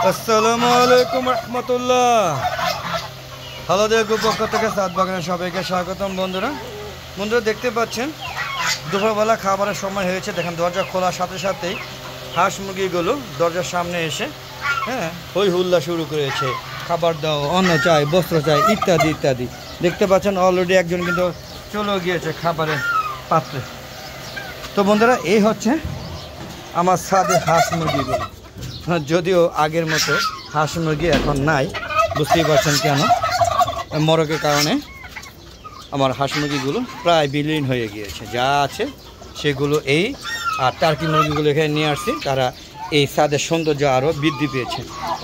আসসালামু আলাইকুম রহমতুল্লাহ। হালাদের গ্রুপ পক্ষ থেকে সাত বাগানের সবাইকে স্বাগতম। বন্ধুরা দেখতে পাচ্ছেন দুপুরবেলা খাবারের সময় হয়েছে। দেখেন দরজা খোলার সাথে সাথেই হাঁস মুরগিগুলো দরজার সামনে এসে হই হুল্লা শুরু করেছে। খাবার দাও, অন্ন চাই, বস্ত্র চাই, ইত্যাদি ইত্যাদি। দেখতে পাচ্ছেন অলরেডি একজন কিন্তু চলে গিয়েছে খাবারের পাত্রে। তো বন্ধুরা এই হচ্ছে আমার ছাদে হাঁস মুরগিগুলো। যদিও আগের মতো হাঁস মুরগি এখন নাই, বুঝতেই পারছেন কেন, মরকের কারণে আমার হাঁস মুরগিগুলো প্রায় বিলীন হয়ে গিয়েছে। যা আছে সেগুলো এই আর টার্কি মুরগিগুলো এখানে নিয়ে আসছি, তারা এই ছাদের সৌন্দর্য আরও বৃদ্ধি পেয়েছে।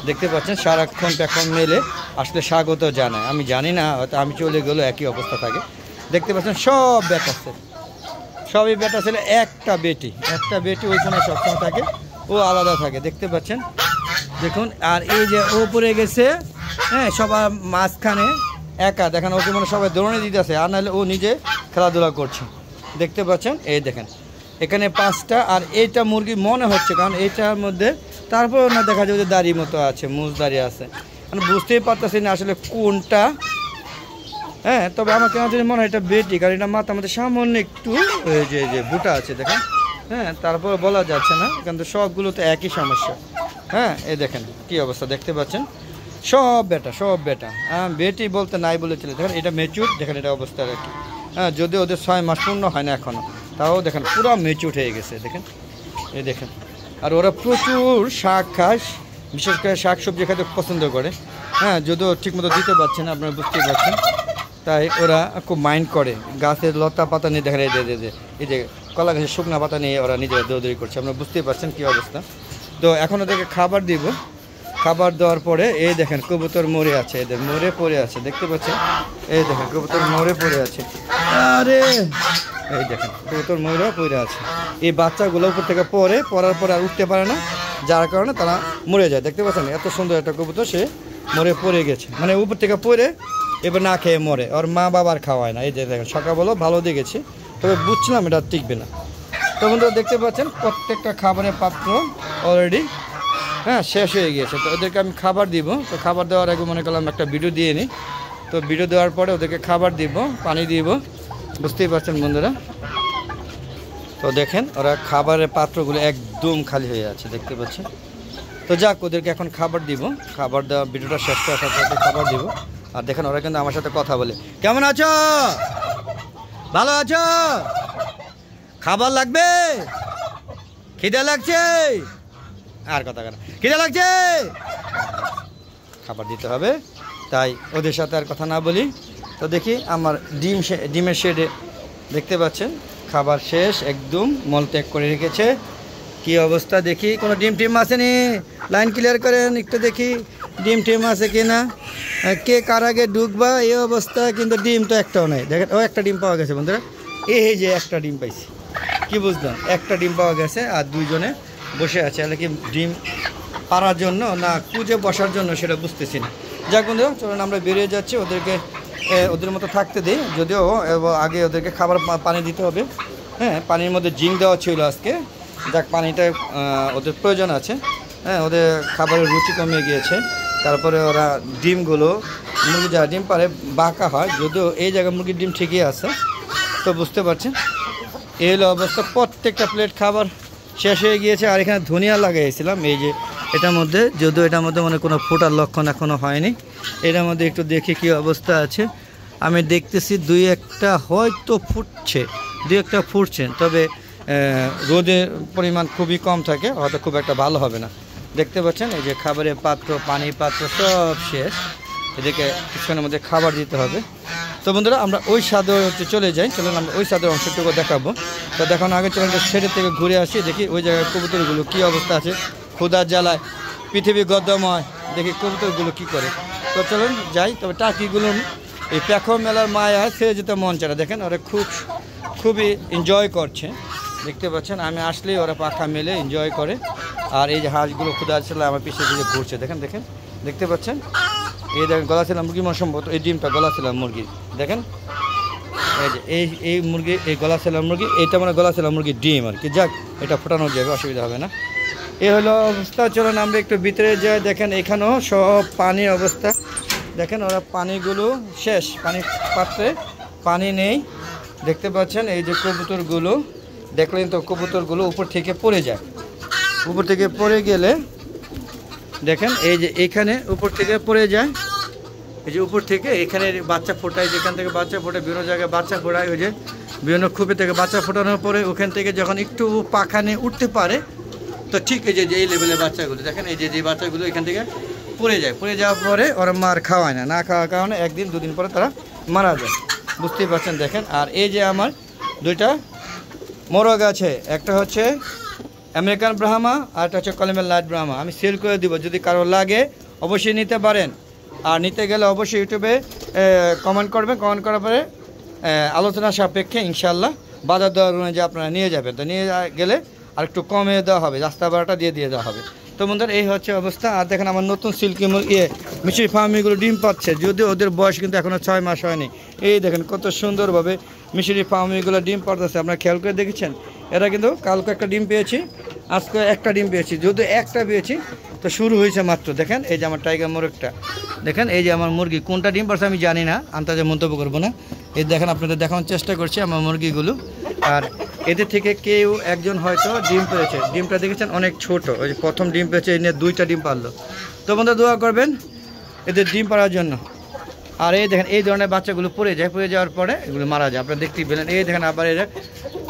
দেখতে পাচ্ছেন সারাক্ষণ পেখন মেলে আসলে স্বাগত জানায়। আমি জানি না, হয়তো আমি চলে গেলেও একই অবস্থা থাকে। দেখতে পাচ্ছেন সব বেটা ছেলে, সবই বেটা ছেলে, একটা বেটি ওইখানে সবসময় থাকে, ও আলাদা থাকে। দেখতে পাচ্ছেন, দেখুন। আর এই যে ও পড়ে গেছে, সবার মাঝখানে একা, দেখেন ওকে মানে সবাই দৌড়ে দিতেছে, আর নাহলে ও নিজে খেলাধুলা করছে। দেখতে পাচ্ছেন, এই দেখেন এখানে 5টা। আর এইটা মুরগি মনে হচ্ছে, কারণ এইটার মধ্যে তারপর না দেখা যায় যে দাড়ি মতো আছে, মুজ দাঁড়িয়ে আছে, মানে বুঝতেই পারতেছি না আসলে কোনটা। তবে আমার কেন যদি মনে হয় এটা বেটি, কারণ এটা মাথা আমাদের সামান্য একটু যে বুটা আছে দেখেন। তারপর বলা যাচ্ছে না, কিন্তু সবগুলো তো একই সমস্যা। এই দেখেন কি অবস্থা, দেখতে পাচ্ছেন সব বেটা। বেটি বলতে নাই বলেছিল। দেখেন এটা মেচুর, দেখেন এটা অবস্থা আর কি। যদিও ওদের 6 মাস পূর্ণ হয় না এখনও, তাও দেখেন পুরো মেচুর হয়ে গেছে। দেখেন এই দেখেন। আর ওরা প্রচুর শাক খায়, বিশেষ করে শাক সবজি খেতে পছন্দ করে। যদিও ঠিকমতো দিতে পারছে না, আপনারা বুঝতেই পারছেন। তাই ওরা খুব মাইন্ড করে। গাছের লতা পাতা নিয়ে দেখেন, এই যে কলা গাছের শুকনা পাতা নিয়ে ওরা নিজেরা দৌড়দৌড়ি করছে। আপনারা বুঝতেই পারছেন কী অবস্থা। তো এখন ওদেরকে খাবার দিব। খাবার দেওয়ার পরে এই দেখেন কবুতর মরে আছে, এদের মরে পড়ে আছে। দেখতে পাচ্ছেন, এই দেখেন কবুতর মরে পড়ে আছে। আরে এই দেখেন কবুতর মরে পড়ে আছে। এই বাচ্চাগুলো উপর থেকে পড়ার পরে আর উঠতে পারে না, যার কারণে তারা মরে যায়। দেখতে পাচ্ছেন এত সুন্দর একটা কবুতর, সে মরে পড়ে গেছে, মানে উপর থেকে পড়ে এবার না খেয়ে মরে। ওর মা বাবার খাওয়ায় না। এই যে দেখেন সকালবেলা ভালো দেখেছি, তবে বুঝছিলাম এটা টিকবে না। তো বন্ধুরা দেখতে পাচ্ছেন প্রত্যেকটা খাবারের পাত্র অলরেডি শেষ হয়ে গিয়েছে। তো ওদেরকে আমি খাবার দিব। তো খাবার দেওয়ার আগে মনে করলাম একটা ভিডিও দিয়ে নিই। তো ভিডিও দেওয়ার পরে ওদেরকে খাবার দিব, পানি দিব, বুঝতেই পারছেন বন্ধুরা। তো দেখেন ওরা খাবারের পাত্রগুলো একদম খালি হয়ে আছে, দেখতে পাচ্ছেন। তো যাক, ওদেরকে এখন খাবার দিব। খাবার দেওয়া ভিডিওটা শেষ করার সাথে সাথে খাবার দিব। আর দেখেন ওরা কিন্তু আমার সাথে কথা বলে, কেমন আছো, ভালো আছো, খাবার লাগবে, খিদে লাগছে, আর কথা কেন, খিদে লাগছে, খাবার দিতে হবে। তাই ওদের সাথে আর কথা না বলি। তো দেখি আমার ডিমের শেডে দেখতে পাচ্ছেন খাবার শেষ, একদম মলত্যাগ করে রেখেছে। কি অবস্থা দেখি, কোনো ডিম টিম আসেনি, লাইন ক্লিয়ার করেন একটু দেখি ডিম টিম আছে কি না, কে কার আগে ঢুকবা, এই অবস্থা। কিন্তু ডিম তো একটাও নেই। দেখেন ও একটা ডিম পাওয়া গেছে বন্ধুরা, এই যে একটা ডিম পাইছি। কি বুঝলাম, একটা ডিম পাওয়া গেছে আর দুইজনে বসে আছে। তাহলে কি ডিম পাড়ার জন্য না কুজে বসার জন্য সেটা বুঝতেছি না। যাক বন্ধুরা চলুন আমরা বেরিয়ে যাচ্ছি, ওদের মতো থাকতে দিই। যদিও আগে ওদেরকে খাবার পানি দিতে হবে। পানির মধ্যে জিঙ্ক দেওয়া ছিল আজকে। যাক, পানিটা ওদের প্রয়োজন আছে। ওদের খাবারের রুচি কমে গিয়েছে। তারপরে ওরা ডিমগুলো, মুরগি যারা ডিম পারে বাঁকা হয়, যদিও এই জায়গায় মুরগির ডিম ঠিকই আছে। তো বুঝতে পারছেন এই হলো অবস্থা। প্রত্যেকটা প্লেট খাবার শেষ হয়ে গিয়েছে। আর এখানে ধনিয়া লাগাইছিলাম, এই যে এটার মধ্যে, যদিও এটার মধ্যে মানে কোনো ফোটার লক্ষণ এখনও হয়নি। এটার মধ্যে একটু দেখি কি অবস্থা আছে। আমি দেখতেছি 2-1টা হয়তো ফুটছে, তবে রোদের পরিমাণ খুবই কম থাকে, হয়তো খুব একটা ভালো হবে না। দেখতে পাচ্ছেন এই যে খাবারের পাত্র, পানির পাত্র সব শেষ। এদিকে কিছুক্ষণের মধ্যে খাবার দিতে হবে। তো বন্ধুরা আমরা ওই সাদর চলে যাই, চলুন আমরা ওই সাদর অংশটুকু দেখাবো। তো দেখানোর আগে চলুন ছেড়ে থেকে ঘুরে আসি, দেখি ওই জায়গায় কবুতরগুলো কী অবস্থা আছে। ক্ষুধার জ্বালায় পৃথিবী গদ্যময়, দেখি কবুতরগুলো কি করে। তো চলুন যাই। তবে টাকিগুলো এই পেখো মেলার মায়ায় ছেড়ে যেতে মন চায়। দেখেন ওরা খুবই এনজয় করছে, দেখতে পাচ্ছেন। আমি আসলেই ওরা পাখা মেলে এনজয় করে। আর এই যে হাঁসগুলো ক্ষুধার জ্বালায় আমার পিছিয়ে দিকে ঘুরছে, দেখেন দেখতে পাচ্ছেন। এই দেখেন গলা ছিলাম মুরগি, মনে সম্ভবত এই ডিমটা গলা ছিলাম মুরগি। দেখেন এই যে এই মুরগি, এই গলা ছিলাম মুরগি, এইটা মানে গলা ছিলাম মুরগির ডিম আর কি। যাক, এটা ফোটানো যাবে, অসুবিধা হবে না। এই হলো অবস্থা। চলুন আমরা একটু ভিতরে যাই। দেখেন এখানেও সব পানির অবস্থা। দেখেন ওরা পানিগুলো শেষ, পানি পাত্রে পানি নেই। দেখতে পাচ্ছেন এই যে কবুতরগুলো, দেখলেন তো কবুতরগুলো উপর থেকে পড়ে যায়। উপর থেকে পড়ে গেলে দেখেন এই যে এখানে উপর থেকে পড়ে যায়, এই যে উপর থেকে এখানে বাচ্চা ফোটায়, যেখান থেকে বাচ্চা ফোটায় বিভিন্ন জায়গায় বাচ্চা ফোটায়, ওই যে বিভিন্ন খুপে থেকে বাচ্চা ফোটানোর পরে ওখান থেকে যখন একটু পাখা নিয়ে উঠতে পারে, তো ঠিক এই যে এই লেভেলের বাচ্চাগুলো দেখেন, এই যে বাচ্চাগুলো এখান থেকে পড়ে যায়। পড়ে যাওয়ার পরে ওরা মার খাওয়ায় না, না খাওয়ার কারণে একদিন দুদিন পরে তারা মারা যায়, বুঝতেই পারছেন। দেখেন আর এই যে আমার দুইটা মোরগ আছে, একটা হচ্ছে আমেরিকান ব্রাহ্মা আর একটা হচ্ছে কলমের লাইট ব্রাহ্মা। আমি সেল করে দিব, যদি কারো লাগে অবশ্যই নিতে পারেন। আর নিতে গেলে অবশ্যই ইউটিউবে কমেন্ট করবেন, কমেন্ট করার পরে আলোচনা সাপেক্ষে ইনশাল্লাহ বাজার দর অনুযায়ী আপনারা নিয়ে যাবেন। তো নিয়ে গেলে আর একটু কমে দেওয়া হবে, রাস্তা ভাড়াটা দিয়ে দেওয়া হবে। তো বন্ধুরা এই হচ্ছে অবস্থা। আর দেখেন আমার নতুন সিল্কি মিশরি ফার্মিগুলো ডিম পাচ্ছে, যদিও ওদের বয়স কিন্তু এখনও 6 মাস হয়নি। এই দেখেন কত সুন্দরভাবে মিশরি ফার্মিগুলো ডিম পাড়তেছে, আপনারা খেয়াল করে দেখেছেন। এরা কিন্তু কালকে একটা ডিম পেয়েছি, আজকে একটা ডিম পেয়েছি, যদিও একটা পেয়েছি, তো শুরু হয়েছে মাত্র। দেখেন এই যে আমার টাইগার মোরগটা, দেখেন এই যে আমার মুরগি কোনটা ডিম পাড়ছে আমি জানি না, আন্দাজে মন্তব্য করবো না। এই দেখেন আপনাদের দেখানোর চেষ্টা করছি আমার মুরগিগুলো। আর এদের থেকে কেউ একজন হয়তো ডিম পেয়েছে, ডিমটা দেখেছেন অনেক ছোট, ওই যে প্রথম ডিম পেয়েছে, এই নিয়ে 2টা ডিম পারলো। তো বন্ধুরা দোয়া করবেন এদের ডিম পাড়ার জন্য। আর এই দেখেন এই ধরনের বাচ্চাগুলো পড়ে যায়, পড়ে যাওয়ার পরে এগুলো মারা যায়, আপনারা দেখতেই পেলেন। এই দেখেন আবার এরা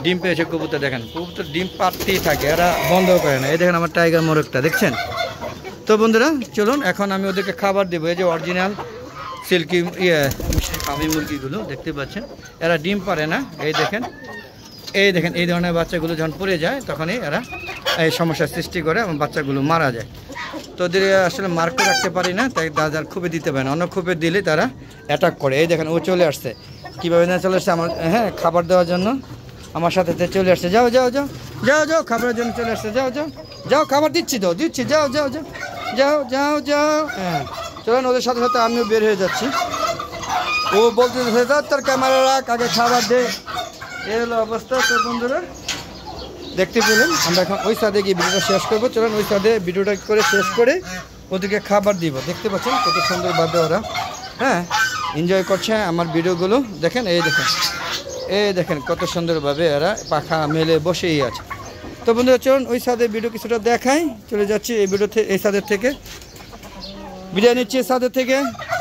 ডিম পেয়েছে কবুতর, দেখেন কবুতর ডিম পাড়তেই থাকে, এরা বন্ধ করে না। এই দেখেন আমার টাইগার মোরগটা দেখছেন। তো বন্ধুরা চলুন এখন আমি ওদেরকে খাবার দেবো। এই যে অরিজিনাল সিল্কি ফার্মি মুরগিগুলো দেখতে পাচ্ছেন, এরা ডিম পারে না। এই দেখেন এই ধরনের বাচ্চাগুলো যখন পড়ে যায় তখনই এরা এই সমস্যার সৃষ্টি করে এবং বাচ্চাগুলো মারা যায়। তো ওদের আসলে মার্কে রাখতে পারি না, তাই দাদার খুপে দিতে পারে না, অন্য খুপে দিলে তারা অ্যাটাক করে। এই দেখেন ও চলে আসছে, কীভাবে না চলে আসছে আমার, হ্যাঁ খাবার দেওয়ার জন্য আমার সাথে চলে আসছে। যাও যাও যাও যাও যাও খাবারের জন্য চলে আসছে, যাও যাও যাও খাবার দিচ্ছি তো দিচ্ছি, যাও যাও যাও যাও যাও যাও। হ্যাঁ চলেন ওদের সাথে সাথে আমিও বের হয়ে যাচ্ছি। ও বলতে তোর ক্যামেরা রাখ, আগে খাবার দে। এই হলো অবস্থা। তো বন্ধুরা দেখতে পেলেন, আমরা এখন ওই সাইডে গিয়ে ভিডিওটা শেষ করবো। চলেন ওই সাইডে ভিডিওটা করে শেষ করে ওদেরকে খাবার দিব। দেখতে পাচ্ছেন কত সুন্দরভাবে ওরা হ্যাঁ এনজয় করছে আমার ভিডিওগুলো। দেখেন এই দেখেন কত সুন্দরভাবে এরা পাখা মেলে বসেই আছে। তো বন্ধুরা চলুন ওই সাইডে ভিডিও কিছুটা দেখাই, চলে যাচ্ছি এই ভিডিওতে। এই সাইডের থেকে বিদায় নিচ্ছি, এই সাইডের থেকে।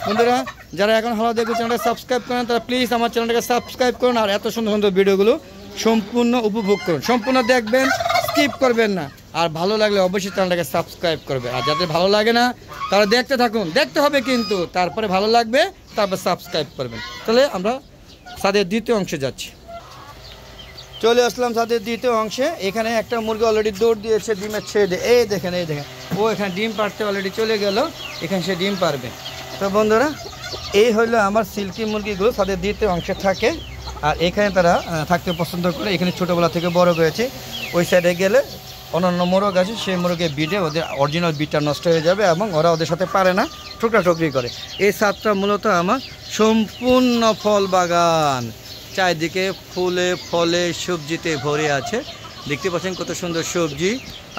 বন্ধুরা যারা এখন হালাদা এগো চ্যানেলটা সাবস্ক্রাইব করেন তারা প্লিজ আমার চ্যানেলটাকে সাবস্ক্রাইব করুন, আর এত সুন্দর সুন্দর ভিডিওগুলো সম্পূর্ণ উপভোগ করুন, সম্পূর্ণ দেখবেন, স্কিপ করবেন না। আর ভালো লাগলে অবশ্যই চ্যানেলটাকে সাবস্ক্রাইব করবে। আর যাদের ভালো লাগে না তারা দেখতে থাকুন, দেখতে হবে কিন্তু, তারপরে ভালো লাগবে, তারপর সাবস্ক্রাইব করবেন। তাহলে আমরা সাদের দ্বিতীয় অংশে যাচ্ছি। চলে আসলাম সাদের দ্বিতীয় অংশে। এখানে একটা মুরগি অলরেডি দৌড় দিয়েছে ডিমের ছেড়ে। এই দেখেন ও এখানে ডিম পাড়তে অলরেডি চলে গেল, এখানে সে ডিম পারবে। তো বন্ধুরা এই হলো আমার সিল্কি মুরগিগুলো তাদের দ্বিতীয় অংশে থাকে, আর এখানে তারা থাকতে পছন্দ করে। এখানে ছোটোবেলা থেকে বড় হয়েছে। ওই সাইডে গেলে অন্যান্য মোরগ আছে, সেই মোরগে বিটে ওদের অরিজিনাল বিটটা নষ্ট হয়ে যাবে এবং ওরা ওদের সাথে পারে না, ঠুকরি করে। এই ছাদটা মূলত আমার সম্পূর্ণ ফল বাগান, চারিদিকে ফুলে ফলে সবজিতে ভরে আছে। দেখতে পাচ্ছেন কত সুন্দর সবজি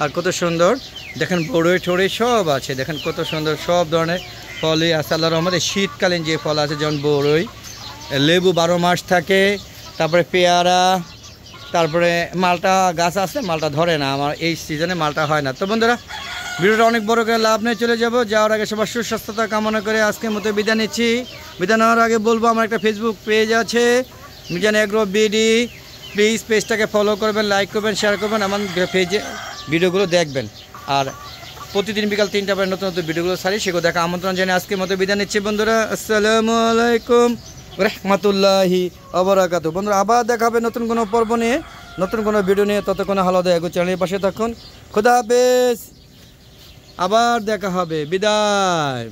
আর কত সুন্দর দেখেন বড়ই ঠড়ই সব আছে। দেখেন কত সুন্দর সব ধরনের ফলই আছে। আল্লাহর রহমতে শীতকালীন যে ফল আছে যেমন বড়ই, লেবু 12 মাস থাকে, তারপরে পেয়ারা, তারপরে মালটা গাছ আছে, মালটা ধরে না, আমার এই সিজনে মালটা হয় না। তো বন্ধুরা ভিডিওটা অনেক বড় করে লাভ নিয়ে চলে যাব। যাওয়ার আগে সবার সুস্বাস্থ্যতা কামনা করে আজকের মতো বিদায় নিচ্ছি। বিদায় নেওয়ার আগে বলবো আমার একটা ফেসবুক পেজ আছে মিজান এগ্রো বিডি, প্লিজ পেজটাকে ফলো করবেন, লাইক করবেন, শেয়ার করবেন, আমার পেজে ভিডিওগুলো দেখবেন। আর প্রতিদিন বিকাল 3টা পরে নতুন নতুন ভিডিওগুলো ছাড়ি, সেগুলো দেখা আমন্ত্রণ জানিয়ে আজকের মতো বিদায় নিচ্ছি বন্ধুরা। আসসালামু আলাইকুম রহমতুল্লাহি ওবারাকাতুহু। বন্ধুরা আবার দেখা হবে নতুন কোনো পর্ব নিয়ে, নতুন কোনো ভিডিও নিয়ে। ততক্ষণ হালাদা এগো চ্যানেলের পাশে থাকুন। খোদা হাফেজ, আবার দেখা হবে, বিদায়।